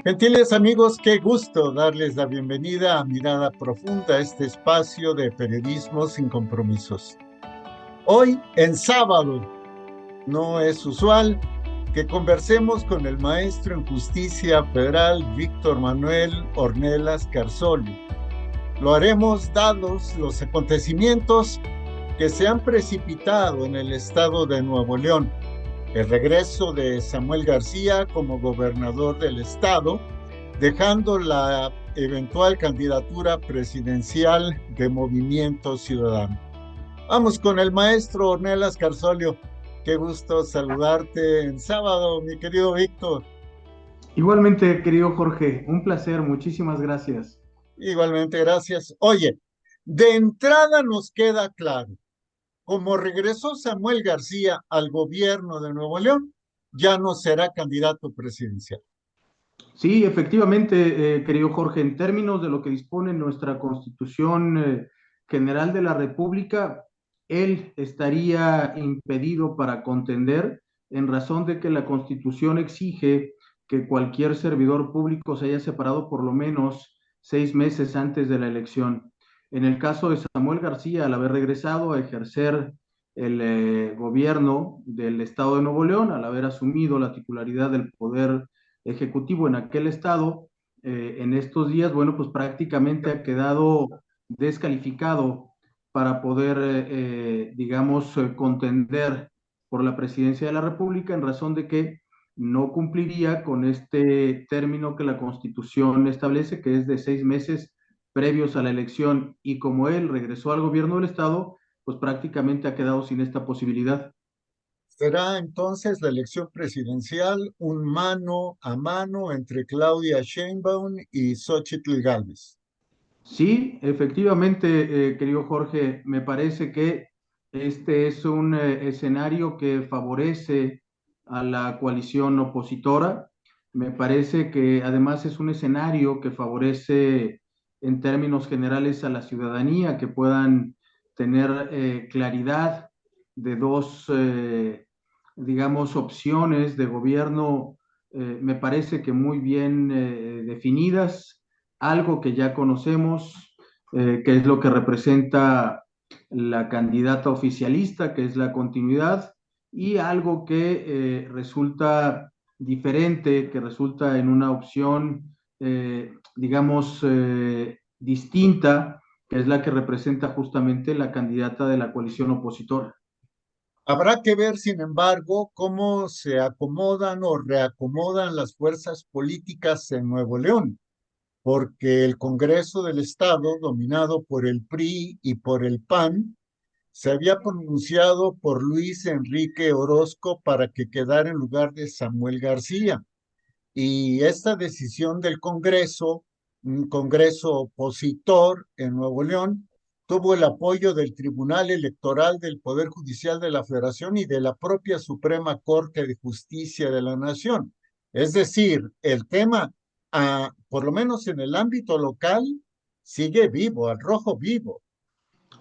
Gentiles amigos, qué gusto darles la bienvenida a Mirada Profunda, este espacio de periodismo sin compromisos. Hoy, en sábado, no es usual que conversemos con el maestro en justicia federal Víctor Manuel Ornelas Carzolio. Lo haremos dados los acontecimientos que se han precipitado en el estado de Nuevo León, el regreso de Samuel García como gobernador del estado, dejando la eventual candidatura presidencial de Movimiento Ciudadano. Vamos con el maestro Ornelas Carzolio. Qué gusto saludarte en sábado, mi querido Víctor. Igualmente, querido Jorge, un placer, muchísimas gracias. Igualmente, gracias. Oye, de entrada nos queda claro, como regresó Samuel García al gobierno de Nuevo León, ya no será candidato presidencial. Sí, efectivamente, querido Jorge, en términos de lo que dispone nuestra Constitución General de la República, él estaría impedido para contender en razón de que la Constitución exige que cualquier servidor público se haya separado por lo menos 6 meses antes de la elección. En el caso de Samuel García, al haber regresado a ejercer el gobierno del Estado de Nuevo León, al haber asumido la titularidad del poder ejecutivo en aquel estado, en estos días, bueno, pues prácticamente ha quedado descalificado para poder, digamos, contender por la presidencia de la República en razón de que no cumpliría con este término que la Constitución establece, que es de 6 meses previos a la elección, y como él regresó al gobierno del Estado, pues prácticamente ha quedado sin esta posibilidad. Será entonces la elección presidencial un mano a mano entre Claudia Sheinbaum y Xóchitl Gálvez. Sí, efectivamente, querido Jorge, me parece que este es un escenario que favorece a la coalición opositora. Me parece que además es un escenario que favorece en términos generales a la ciudadanía, que puedan tener claridad de dos, digamos, opciones de gobierno, me parece que muy bien definidas, algo que ya conocemos, que es lo que representa la candidata oficialista, que es la continuidad, y algo que resulta diferente, que resulta en una opción, digamos, distinta, que es la que representa justamente la candidata de la coalición opositora. Habrá que ver, sin embargo, cómo se acomodan o reacomodan las fuerzas políticas en Nuevo León, porque el Congreso del Estado, dominado por el PRI y por el PAN, se había pronunciado por Luis Enrique Orozco para que quedara en lugar de Samuel García. Y esta decisión del Congreso, un Congreso opositor en Nuevo León, tuvo el apoyo del Tribunal Electoral del Poder Judicial de la Federación y de la propia Suprema Corte de Justicia de la Nación. Es decir, el tema, por lo menos en el ámbito local, sigue vivo, al rojo vivo.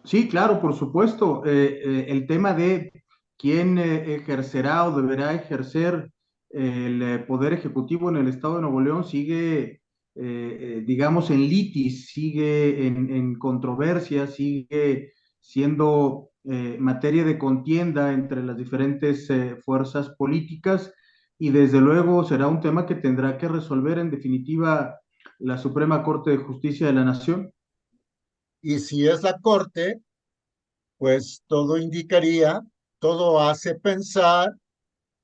Sí, claro, por supuesto. El tema de quién ejercerá o deberá ejercer el poder ejecutivo en el Estado de Nuevo León sigue, digamos, en litis, sigue en controversia, sigue siendo materia de contienda entre las diferentes fuerzas políticas, y desde luego será un tema que tendrá que resolver en definitiva la Suprema Corte de Justicia de la Nación. Y si es la Corte, pues todo indicaría, todo hace pensar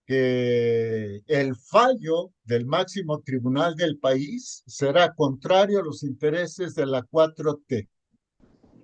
que el fallo del máximo tribunal del país será contrario a los intereses de la 4T.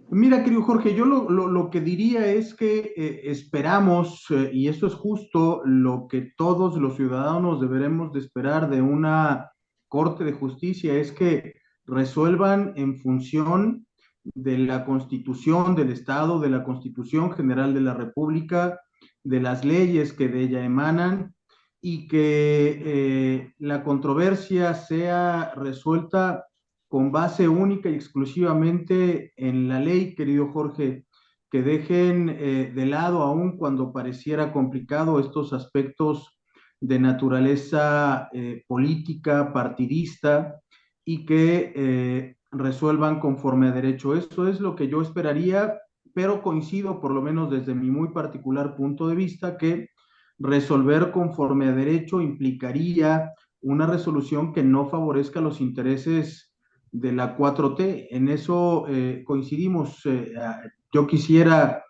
Mira, querido Jorge, yo lo que diría es que esperamos, y eso es justo lo que todos los ciudadanos deberemos de esperar de una Corte de Justicia, es que resuelvan en función de la Constitución del Estado, de la Constitución General de la República, de las leyes que de ella emanan, y que la controversia sea resuelta con base única y exclusivamente en la ley, querido Jorge, que dejen de lado, aun cuando pareciera complicado, estos aspectos de naturaleza política, partidista, y que resuelvan conforme a derecho. Eso es lo que yo esperaría, pero coincido, por lo menos desde mi muy particular punto de vista, que resolver conforme a derecho implicaría una resolución que no favorezca los intereses de la 4T. En eso coincidimos. Yo quisiera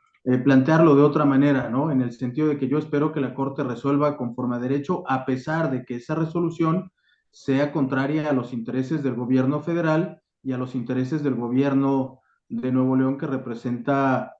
plantearlo de otra manera, ¿no? En el sentido de que yo espero que la Corte resuelva conforme a derecho, a pesar de que esa resolución sea contraria a los intereses del gobierno federal y a los intereses del gobierno de Nuevo León que representa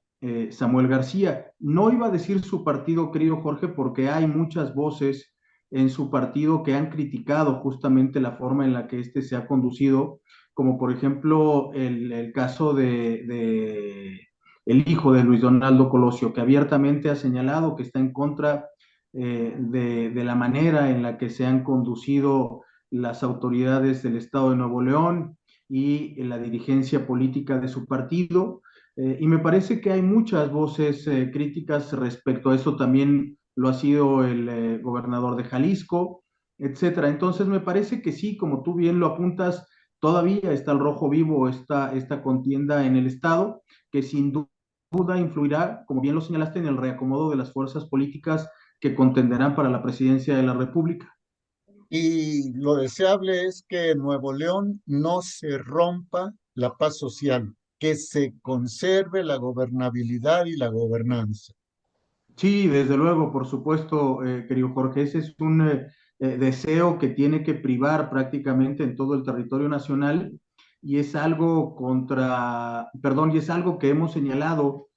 Samuel García. No iba a decir su partido, querido Jorge, porque hay muchas voces en su partido que han criticado justamente la forma en la que este se ha conducido, como por ejemplo el caso de el hijo de Luis Donaldo Colosio, que abiertamente ha señalado que está en contra de la manera en la que se han conducido las autoridades del Estado de Nuevo León y la dirigencia política de su partido. Y me parece que hay muchas voces críticas respecto a eso. También lo ha sido el gobernador de Jalisco, etcétera. Entonces me parece que sí, como tú bien lo apuntas, todavía está el rojo vivo, esta contienda en el Estado, que sin duda influirá, como bien lo señalaste, en el reacomodo de las fuerzas políticas que contenderán para la presidencia de la República. Y lo deseable es que en Nuevo León no se rompa la paz social, que se conserve la gobernabilidad y la gobernanza. Sí, desde luego, por supuesto, querido Jorge, ese es un deseo que tiene que privar prácticamente en todo el territorio nacional y es algo perdón, y es algo que hemos señalado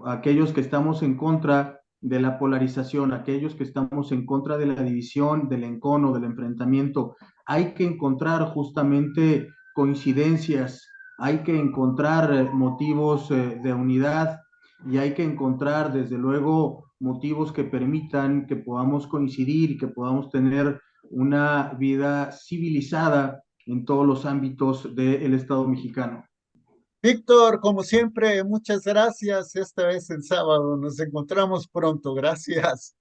aquellos que estamos en contra de la polarización, aquellos que estamos en contra de la división, del encono, del enfrentamiento. Hay que encontrar justamente coincidencias, hay que encontrar motivos de unidad y hay que encontrar, desde luego, motivos que permitan que podamos coincidir y que podamos tener una vida civilizada en todos los ámbitos del Estado mexicano. Víctor, como siempre, muchas gracias. Esta vez el sábado. Nos encontramos pronto. Gracias.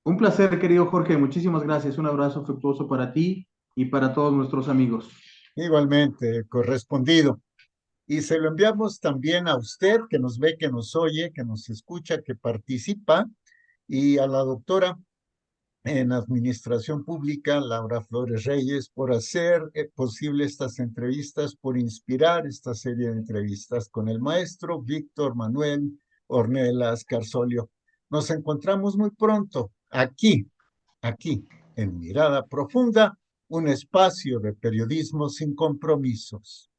Un placer, querido Jorge. Muchísimas gracias. Un abrazo afectuoso para ti y para todos nuestros amigos. Igualmente, correspondido. Y se lo enviamos también a usted que nos ve, que nos oye, que nos escucha, que participa, y a la doctora en Administración Pública, Laura Flores Reyes, por hacer posible estas entrevistas, por inspirar esta serie de entrevistas con el maestro Víctor Manuel Ornelas Carsolio. Nos encontramos muy pronto aquí, en Mirada Profunda, un espacio de periodismo sin compromisos.